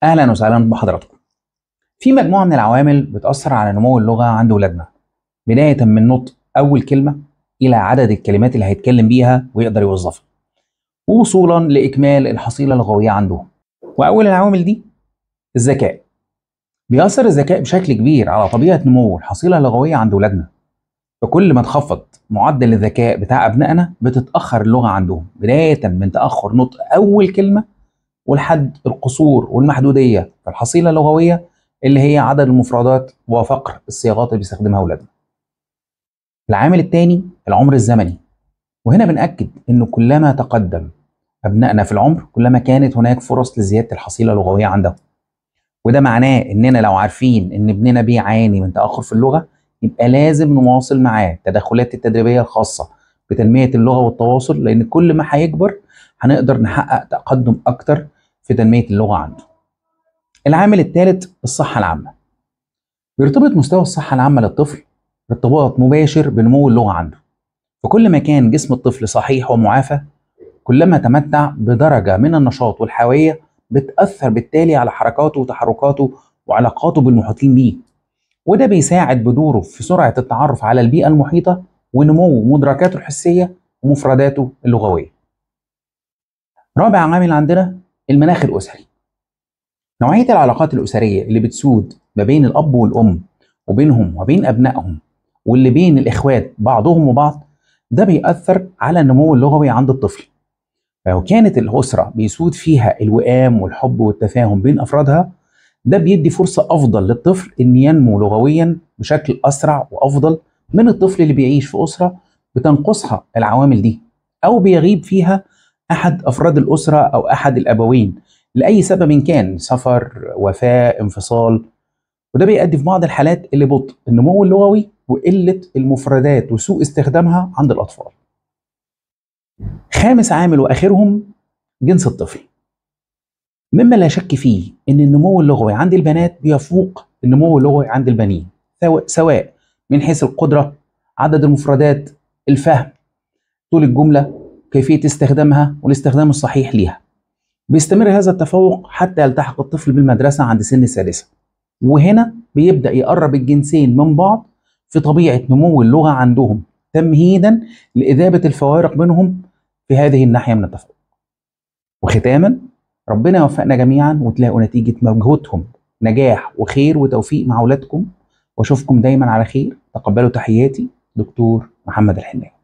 أهلا وسهلا بحضراتكم. في مجموعة من العوامل بتأثر على نمو اللغة عند ولادنا، بداية من نطق أول كلمة إلى عدد الكلمات اللي هيتكلم بيها ويقدر يوظفها، ووصولا لإكمال الحصيلة اللغوية عندهم. وأول العوامل دي الذكاء. بيأثر الذكاء بشكل كبير على طبيعة نمو الحصيلة اللغوية عند ولادنا، فكل ما انخفض معدل الذكاء بتاع أبنائنا بتتأخر اللغة عندهم، بداية من تأخر نطق أول كلمة ولحد القصور والمحدودية في الحصيلة اللغوية اللي هي عدد المفردات وفقر الصياغات اللي بيستخدمها أولادنا. العامل الثاني العمر الزمني، وهنا بنأكد إنه كلما تقدم أبنائنا في العمر كلما كانت هناك فرص لزيادة الحصيلة اللغوية عندهم، وده معناه إننا لو عارفين إن ابننا بيعاني من تأخر في اللغة يبقى لازم نواصل معاه التدخلات التدريبية الخاصة بتنمية اللغة والتواصل، لأن كل ما هيكبر هنقدر نحقق تقدم أكتر في تنمية اللغة عنده. العامل الثالث الصحة العامة. بيرتبط مستوى الصحة العامة للطفل ارتباط مباشر بنمو اللغة عنده، فكل ما كان جسم الطفل صحيح ومعافى كلما تمتع بدرجة من النشاط والحيوية بتأثر بالتالي على حركاته وتحركاته وعلاقاته بالمحيطين بيه، وده بيساعد بدوره في سرعة التعرف على البيئة المحيطة ونمو مدركاته الحسية ومفرداته اللغوية. رابع عامل عندنا المناخ الأسري. نوعية العلاقات الأسرية اللي بتسود ما بين الأب والأم وبينهم وبين أبنائهم واللي بين الإخوات بعضهم وبعض ده بيأثر على النمو اللغوي عند الطفل. فلو كانت الأسرة بيسود فيها الوئام والحب والتفاهم بين أفرادها ده بيدي فرصة أفضل للطفل إن ينمو لغويا بشكل أسرع وأفضل من الطفل اللي بيعيش في أسرة بتنقصها العوامل دي أو بيغيب فيها أحد أفراد الأسرة أو أحد الأبوين لأي سبب كان، سفر، وفاة، انفصال، وده بيؤدي في بعض الحالات لبطء النمو اللغوي وقلة المفردات وسوء استخدامها عند الأطفال. خامس عامل وآخرهم جنس الطفل، مما لا شك فيه إن النمو اللغوي عند البنات بيفوق النمو اللغوي عند البنين، سواء من حيث القدرة، عدد المفردات، الفهم، طول الجملة، كيفية استخدامها والاستخدام الصحيح ليها. بيستمر هذا التفوق حتى يلتحق الطفل بالمدرسة عند سن السادسة، وهنا بيبدأ يقرب الجنسين من بعض في طبيعة نمو اللغة عندهم تمهيدا لإذابة الفوارق بينهم في هذه الناحية من التفوق. وختاما ربنا يوفقنا جميعا وتلاقوا نتيجة مجهودهم نجاح وخير وتوفيق مع أولادكم، وأشوفكم دايما على خير. تقبلوا تحياتي، دكتور محمد الحناوي.